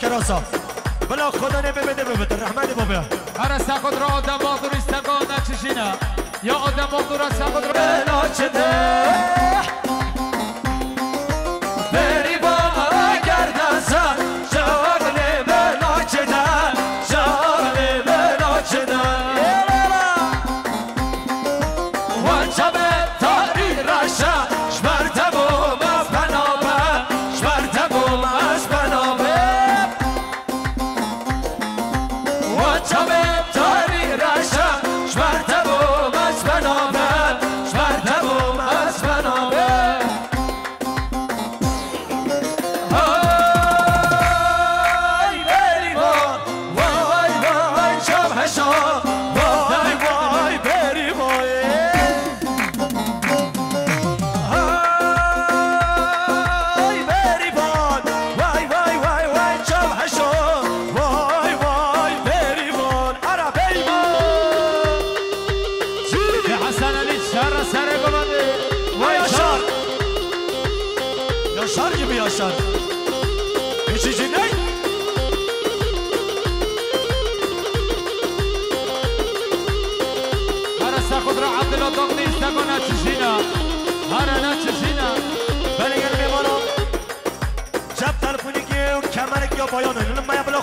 کراسا بلا خدا نببده ببده رحمت بابا هر سخت را آدم باغدور استگاه نچشینه یا آدم باغدور از سخت را بلا چده بری با گردن سر شغل بلا چده شغل بلا چده و چبه تاری رشه شبرده بوم از بنابه شبرده بوم از بنابه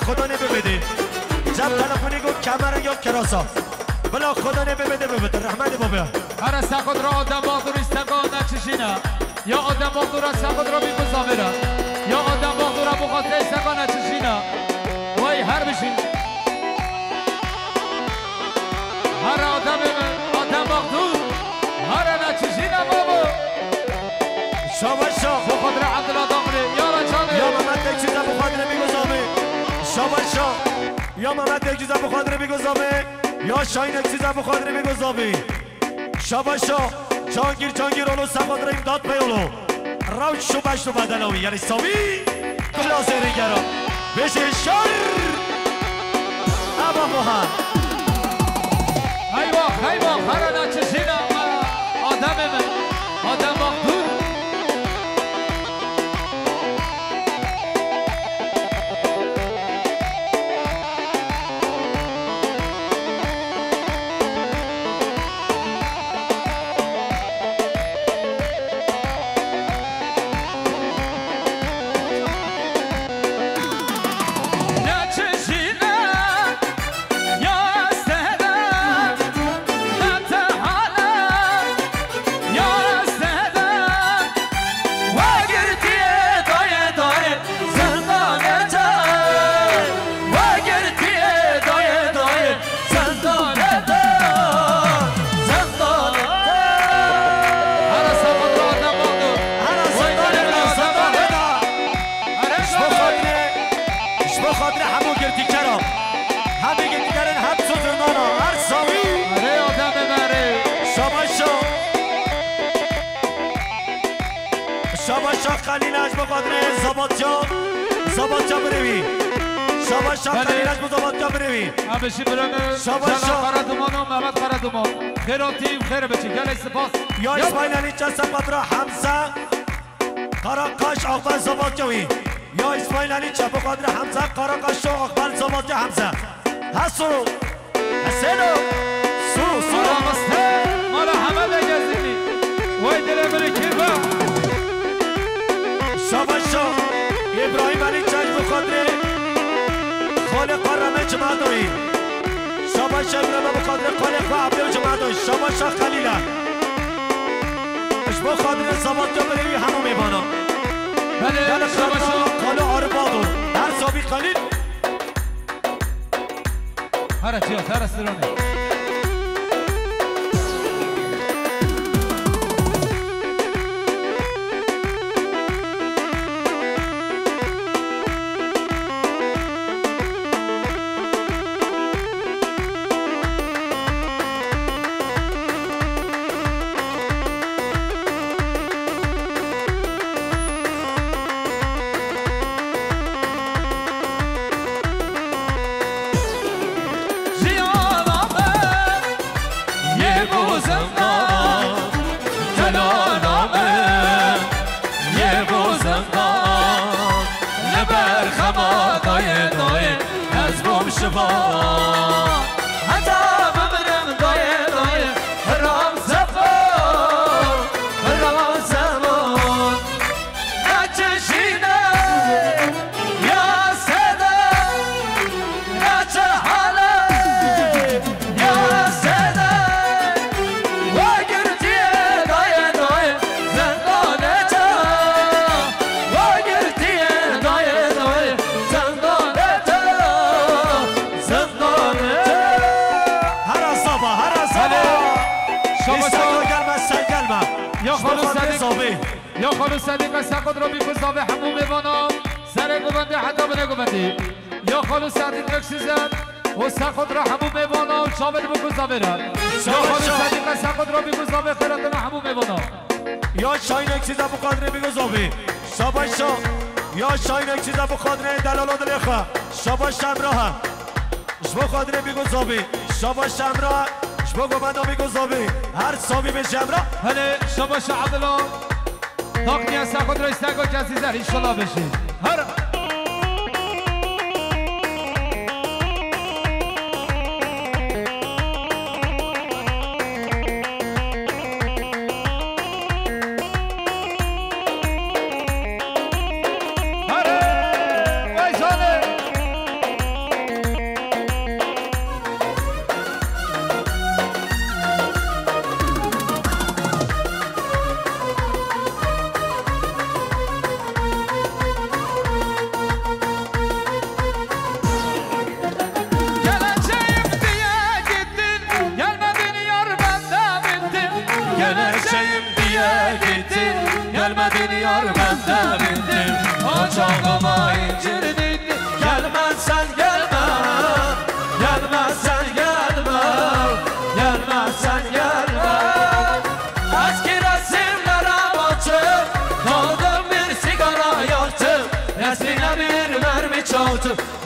خدا نببده جب تلفنی گو کمر یا کراسا بلا خدا نببده ببده رحمت بابا هر سخت را آدم باغدور استگاه نچشینه یا آدم باغدور از سخت را بیگذاره یا آدم باغدور از بخاطر استگاه نچشینه وای هر بشین هر آدم باغدور هر نچشینه بابا شاباشا بخاطر عبدالله داغری یا رجانه یا محمد یک چیزا بخاطر بیگذاره شاباشا یا محمد یک چیزا بخاطر بیگذاره یا شاین یک چیزا بخاطر بیگذاره شاباشا جانگیر اولو سخاطر امداد پیولو روش شو بشتو بدلاوی یعنی ساوی کلاسه رنگرا بشه شر ابا موهن ایوا هر نچشینه آدم من آدم مقدور زبادجا بروی شاباشا خلیلش بو زبادجا بروی بشی برنه شاباشا قردومان و محمد قردومان خیراتیم خیر بچی گل سپاس یا اسماعیل علی چند سپاترا حمزه قراقاش آقبال زبادجاوی یا اسماعیل علی چند بقادر حمزه قراقاش آقبال زبادجا حمزه حسو حسینو سو رامسته مالا حمد گزینی وای دل بری کیفا شاباشا ابراهیم علی چند خالق قرمه جمعدوی شاباش ابراهیم ابو خاطر خالق و عبدو جمعدوی شاباش خلیله اشبو خاطر زبان جو بریوی همو میبانا بله شاباش خالق آربادو هر صابی خلیل هر چیات هر استرانه یا خالو صدیق سقط رو بیکوزاوه همون میبانم سر گوبنده حتی بنه گوبنده یا خالو صدیق رکسیزن و سقط رو همون میبانم شامل بکوزاوه را یا خالو صدیق سقط رو بیکوزاوه خیراتنا همون میبانم یا شاین اکسیزا بخاطر بیگوزاوه شاباشا یا شاین اکسیزا بخاطر دلالو دلیخا شاباش امراه شبو خاطر بیگوزاوه شاباش امراه شبو گوبنده بیگوزاوه هر صابی به جمرا هله شاباش عبدالله تاقنی از خود را استگو کسی زر ایشالله بشید هر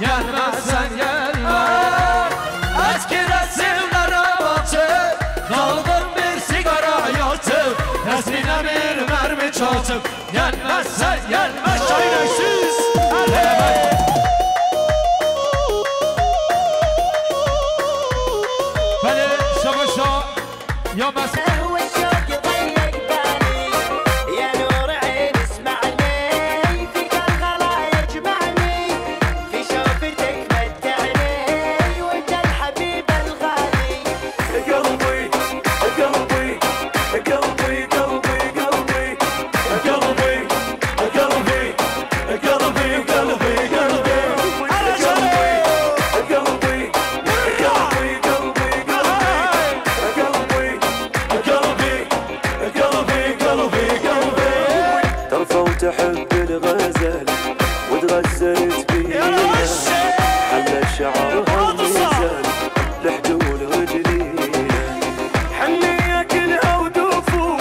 Gelmezsen gelme Eski resimlere bakıp Daldım bir sigara yatıp Resmine bir mermi çatıp Gelmezsen gelme Şahineşsiz Beni şabaşa Ya mesela تحب الغزل وتغزلت بيها حل شعرها الميزان لحدود رجليها حنية كلها ودوفو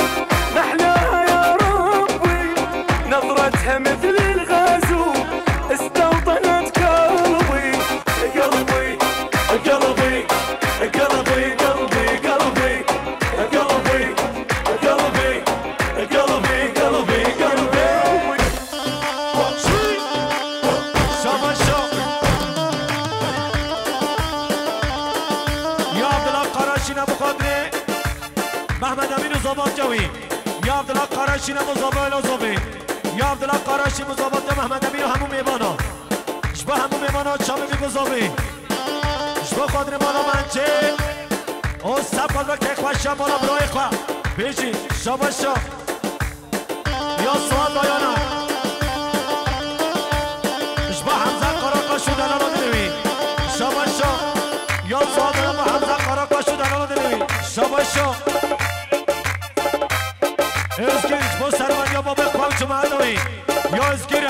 محلاها يا ربي نظرتها مثل الغازو استوطنت قلبي قلبي قلبي قلبي قلبي قلبي قلبي قلبي قلبي قلبي محمد امین زبان جوی یا عبدالله قراشی نمو زبان لازوی یا عبدالله قراشی مزابط محمد امین همون میبانا شبه همون میمانا چامه میگذابی شبه خادر مالا منچه او سب خود وقت اخوش مالا برای اخوه بیجی شاباشا یا سوال دایانا شبه همزه قراقا شدن رو دنوی شاباشا یا سوال دایانا همزه قراقا شدن رو دنوی شاباشا ازگیرش با سرمان یا با بخواه جمعه یا ازگیره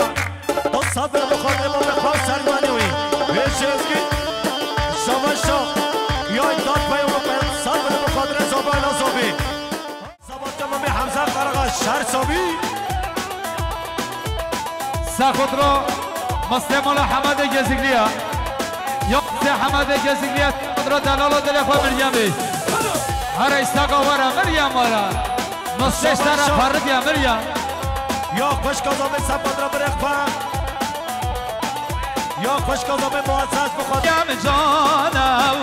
دو صدر بخاطر با بخواه سرمانیوی بیش ازگیر شاباشا یا داد پیام پیام صدر بخاطر زبان آزابی زبان جمعه حمزه قرقا شهر صابی سخت را مستمال حمد گزیگلیا یا حمد گزیگلیا را دلال دل خود مریم هر استاقا ورا مریم ورا مستش طرف پردیا مریم یا خوش کازامه سباد را برخواه یا خوش کازامه معزز بخواد مریم جانا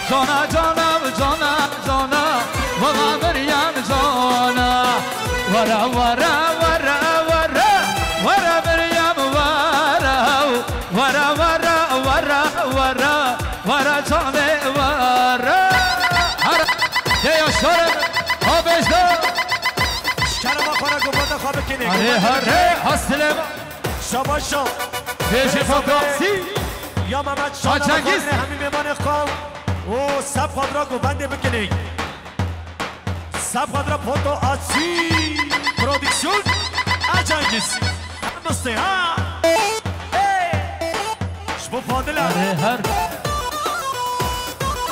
جانا جانا جانا جانا ورا مریم جانا ورا ورا ورا ورا ورا مریم ورا ورا ورا ورا ورا ورا جانه ورا هر یا شرم آبش دار شرم آخوانه گفته خواب کنی هره هره حسلم شاباشا پیش فوقاسی یا محمد شانا چنگیز همین میمان خواب او سب خود را گوبنده بکنی سب خود را پوتو آسی پرودکسیون اچنگیز مسته ها شبو فاضله هره هر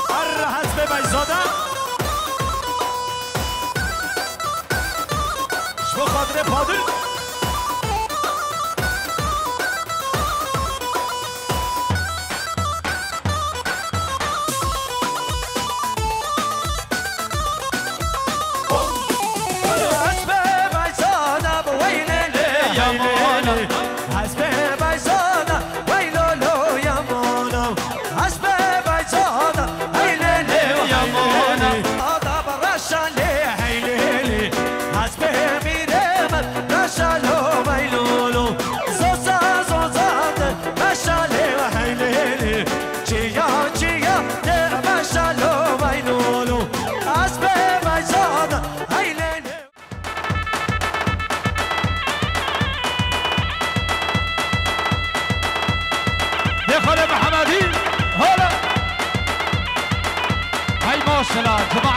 هر حسب بیزاده شبو خاطر فاضل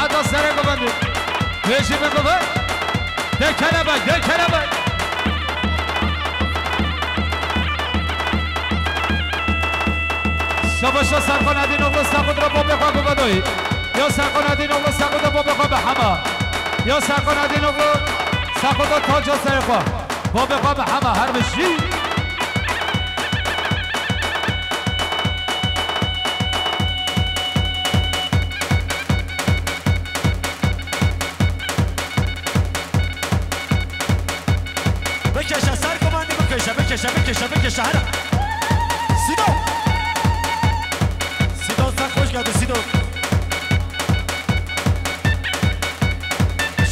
جماعة السرقة بندي ليش بنقول ده كلامك ده كلامك شباشا سرقان ادين اغلو ساقود را با بخواه ببدوی یا سرقان ادین اغلو ساقود را با بخواه به همه یا سرقان ادین اغلو ساقود را تاج سرقا با بخواه به همه هر بشی بکشه هره سیدو سیدو سر خوش گرده سیدو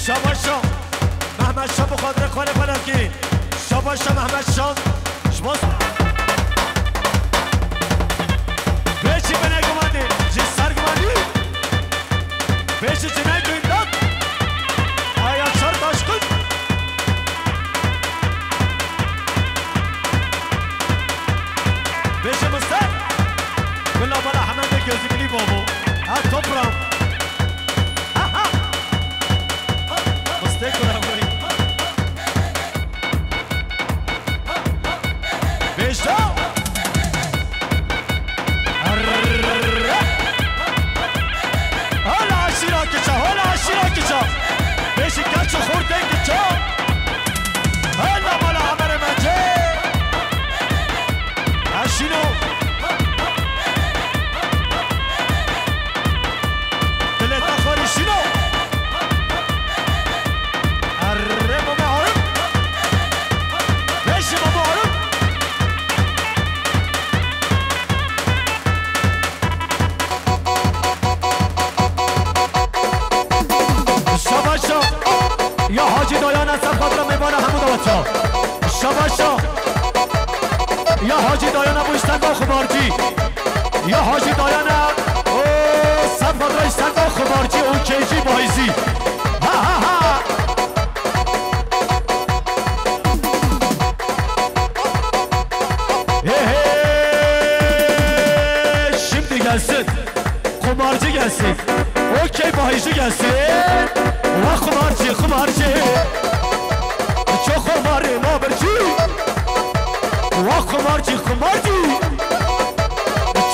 شاباشا محمد شاه بخاطر خانه فلکی شاباشا محمد شاه شما بیشی بنه گمانده جی سر گماندی بیشی چی نه دویم داد آیا چار داشت کن بیشه مستر کلا بالا حمد gözlükli بابو ha toprağım مستر کنم بری بیشه hala aşira keça hala aşira keça بیشه kaçı خورده keça hala بالا حمد منجه عشينو ثلاثة خارجينو الرمو معروف ليش ما معروف شباشا يا حاجي دايان اصلا خاطر میبانه همون دوتا شباشا یا حاجی دایانا بوشتن با خمارجی یا حاجی دایانا او سب مدرشتن با خمارجی اون کیجی بایزی ها ها ها şimdi gelsin kumarcı gelsin okey bahici gelsin ve kumarcı çok kumarı naberci ve kumarcı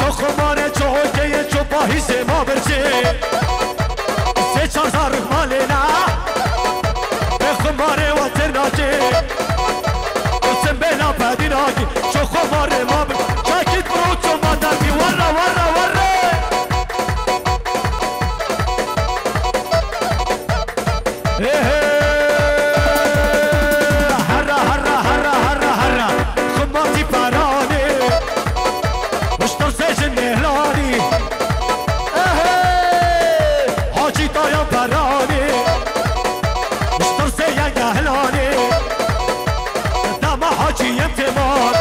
çok kumarı çok okey çok bahici naberci seçar zarık malina ve kumarı ve ternacı sen bela pedinaki çok kumarı naberci çakit buruço madaki varra هرا خماتي باراني وشتر سجن نهلاني حاجي طايا باراني وشتر سيان نهلاني داما حاجي يمتمان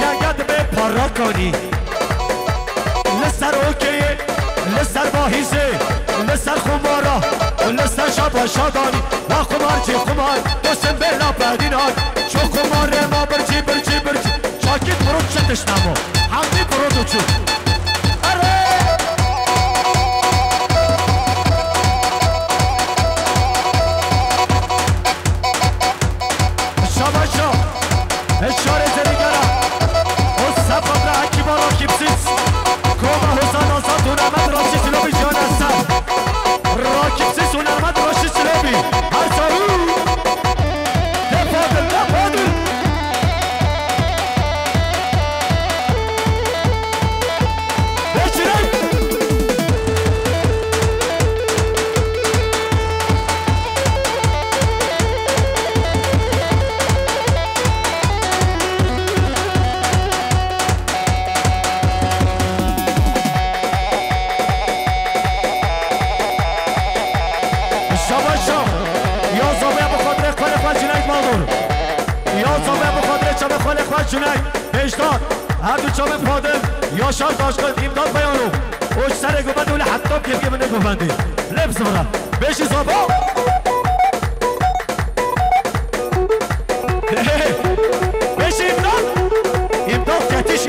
يا قد بباراكاني لسر اوكي لسر باهيزي لسر خمارا لسر شابا شاداني وا خمارجي خمار دوسم بلا بدينات شو خمار ما برجي شاكيت برود شتشنامو حمدي برودو چو شاباشا اشاره زرگرا و سفر حکی بارا کیپسیز کوما حسان آسان دونمت راشی سلوبی جان هستم راکیپسیز اونمت راشی سلوبی هر سالو دفادل جنای هشتاد هر دو چامه پادم یا شاد داشت امداد بیانو اوش سر گوبند ولی حتی که من گوبندی لبس برم بشی زابا بشی امداد کتیش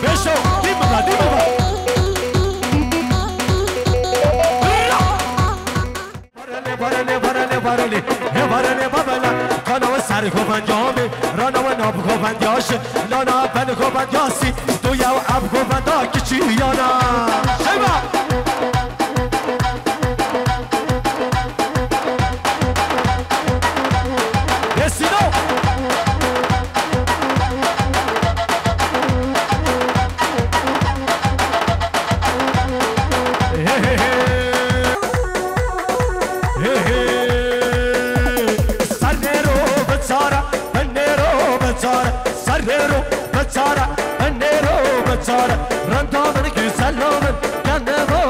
بشو دیم ببر برنه بابلا کانو سر گوبندیامه رانا و ناب گوبندیاش لانا بن گوبندیاسی تو یو اب گوبندا کچی یانا شیبا رسیدو رندامن güzellamın kendimo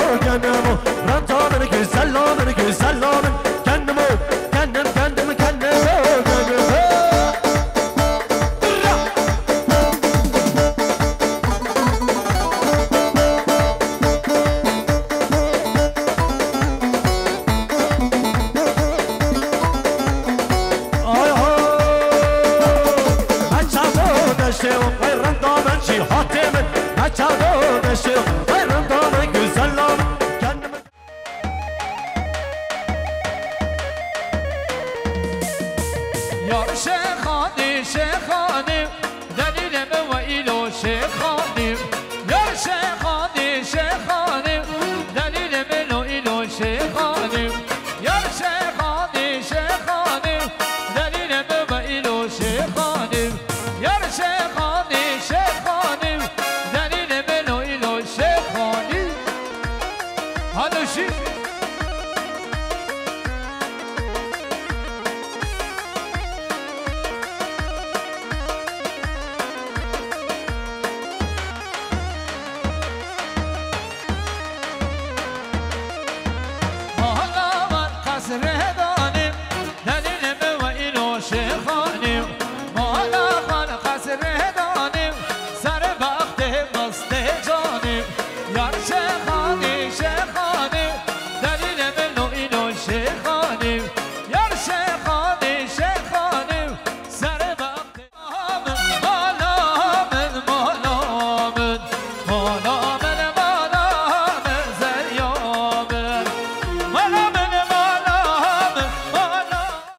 randamın güzellamın kendimo شیخانی